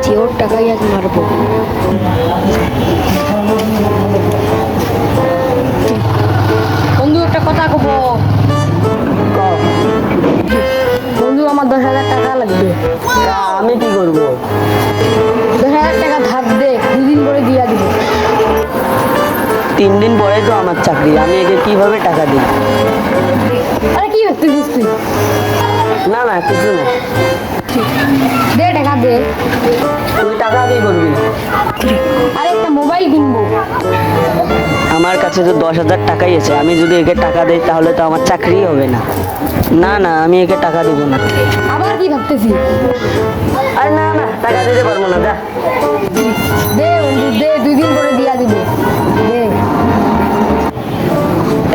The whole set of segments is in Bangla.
পেয়েছি, ওর টাকাই আজ মারবো। বন্ধু একটা কথা কব। বন্ধু আমার 10,000 টাকা লাগবে। আমি কি করবো? 10,000 টাকা ধার দে, 2 দিন পরে দিয়া দিব। 3 দিন পরে তো আমার চাকরি, আমি একে কিভাবে টাকা দিই? আরে কি ভাবতেছিস তুই? না না, কিছু না। দে টাকা দে। তুই টাকা দিয়ে করবি? আরে একটা মোবাইল কিনবো। আমার কাছে তো 10,000 টাকাই আছে, আমি যদি একে টাকা দিই তাহলে তো আমার চাকরি হবে না। না না, আমি একে টাকা দিব না। আবার কি ভাবতেছিস? আরে না না, টাকা দিতে পারবো না, যা। দে বন্ধু দে, 2 দিন পরে দিয়া দিব। দে।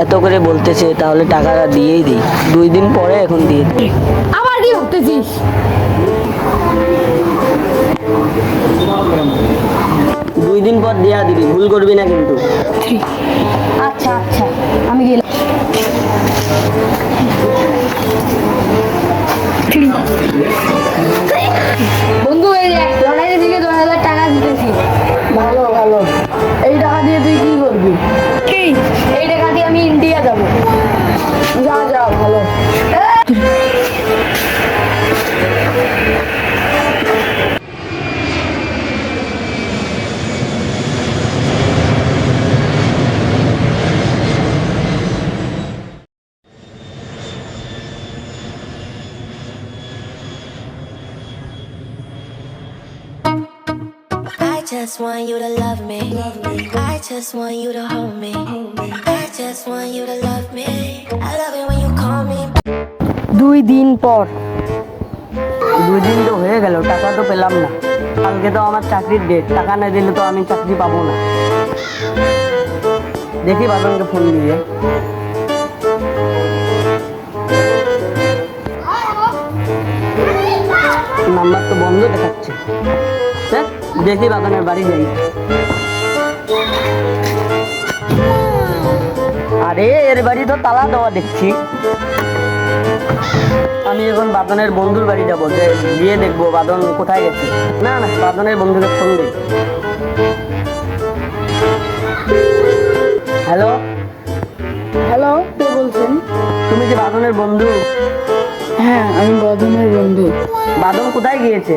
এত করে বলতেছে, তাহলে টাকাটা দিয়েই দিই। 2 দিন পরে এখন দিয়ে দিই। আবার কি ভাবতেছিস? 2 দিন পর দিয়া দিবি, ভুল করবি না কিন্তু। আচ্ছা আচ্ছা, আমি গেলাম। বন্ধু এই যে লড়াইয়ের দিকে 10,000 টাকা দিতেছি। ভালো ভালো। এই টাকা দিয়ে তুই কি করবি? কি? এই টাকা দিয়ে আমি ইন্ডিয়া যাব। যা যা, ভালো। I just want you to love me. I just want you to hold me. I just want you to love me. I love it when you call me. 2 দিন পর। 2 দিন তো হয়ে গেল, টাকা তো পেলাম না। কালকে তো আমার চাকরির ডেট, টাকা না দিলে তো আমি চাকরি পাবো না। দেখি বাদনকে ফোন দিয়ে। নাম্বার তো বন্ধ দেখাচ্ছে। স্যার, দেখি বাদনের বাড়ি যাই। আরে এর বাড়ি তো তালা দেওয়া দেখছি। আমি এখন বাদনের বন্ধুর বাড়ি যাবো, গিয়ে দেখবো বাদন কোথায় গেছে। না না, বাদনের বন্ধুকে ফোন দিই। হ্যালো হ্যালো, কে বলছেন? তুমি কি বাদনের বন্ধু? হ্যাঁ, আমি বাদনের বন্ধু। বাদন কোথায় গিয়েছে?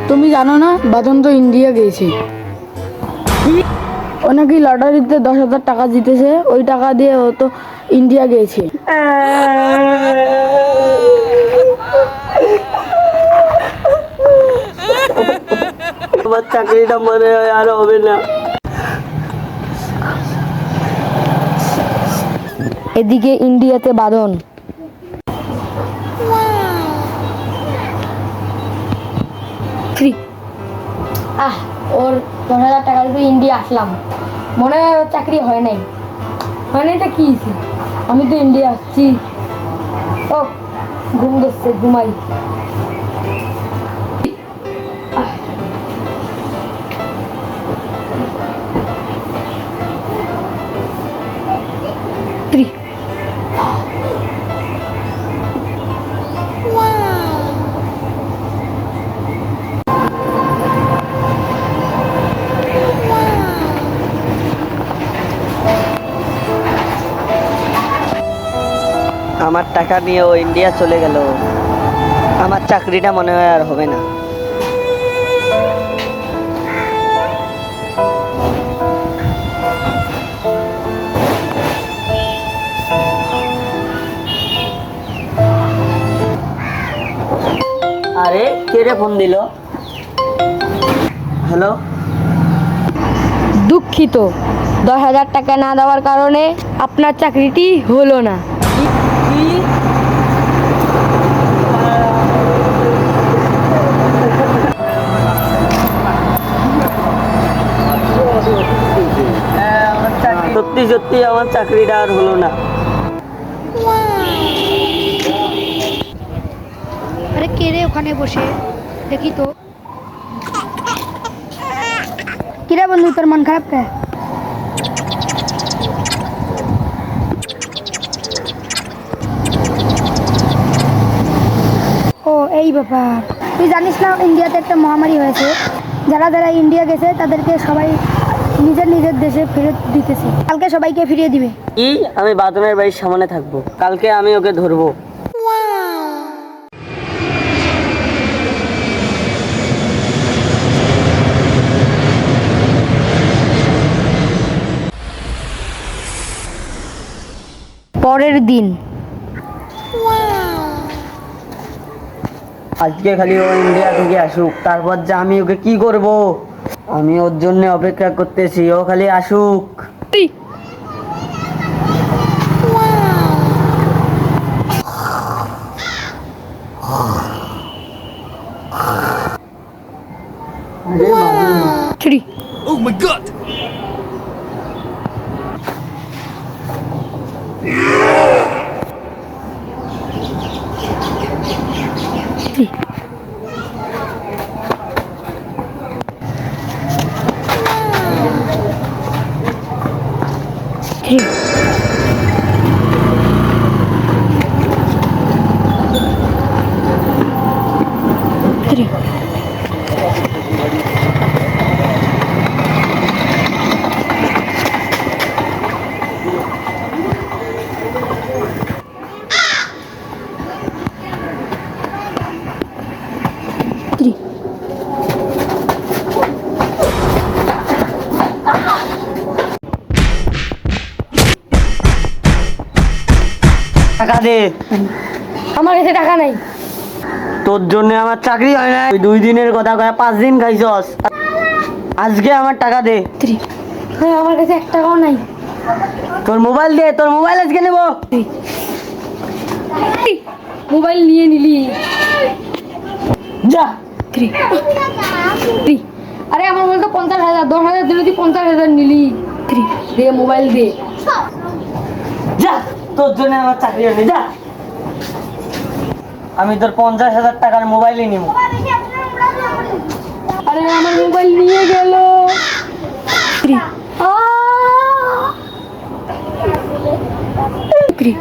তুমি জানো না, বাদন তো ইন্ডিয়া গিয়েছে। ও নাকি লটারিতে 10,000 টাকা জিতেছে, ওই টাকা দিয়ে ও তো ইন্ডিয়া গিয়েছে। তোমার চাকরিটা মনে হয় আর হবে না। এদিকে ইন্ডিয়াতে বাদন। ফ্রি। ওর 10,000 টাকা দিয়ে ইন্ডিয়া আসলাম, মনে হয় ওর চাকরি হয় নাই। হয় নাই তো কি হয়েছে? আমি তো ইন্ডিয়া আসছি। ও ঘুম ধরছে, ঘুমাই। আমার টাকা নিয়ে ও ইন্ডিয়া চলে গেল, আমার চাকরিটা মনে হয় আর হবে না। আরে কে রে ফোন দিল? হ্যালো। দুঃখিত, 10,000 টাকা না দেওয়ার কারণে আপনার চাকরিটি হলো না। সত্যি সত্যি আমার চাকরিটা আর হলো না। আরে কে রে ওখানে বসে? দেখি তো। কিরা বন্ধু, তোর মন খারাপ কে? ও এই ব্যাপার। তুই জানিস না ইন্ডিয়াতে একটা মহামারী হয়েছে, যারা যারা ইন্ডিয়া গেছে তাদেরকে সবাই নিজের নিজের দেশে ফেরত দিতেছে, কালকে সবাইকে ফিরিয়ে দিবে। কি? আমি বাদনের বাড়ির সামনে থাকবো, কালকে আমি ওকে ধরবো। পরের দিন আজকে খালি ও ইন্ডিয়া থেকে আসুক, তারপর যে আমি ওকে কি করব। আমি ওর জন্য অপেক্ষা করতেছি, ও খালি আসুক। থ্রি থ্রি থ্রি থ্রি টাকা দে। আমার কাছে টাকা নাই। তোর জন্য আমার চাকরি হয় না। তুই 2 দিনের কথা কয়ে 5 দিন খাইছস। আজকে আমার টাকা দে। থ্রি হ্যাঁ, আমার কাছে 1 টাকাও নাই। তোর মোবাইল দে, তোর মোবাইল আজকে নেবো। মোবাইল নিয়ে নিলি। যা। থ্রি থ্রি আরে আমার মোবাইল তো 50,000, 10,000 দিলে তুই 50,000 নিলি। থ্রি দে, মোবাইল দে। যা, তোর জন্য আমার চাকরি হয়নি, যা। আমি তোর 50,000 টাকার মোবাইলই নিব। আরে আমার মোবাইল নিয়ে গেল। Three three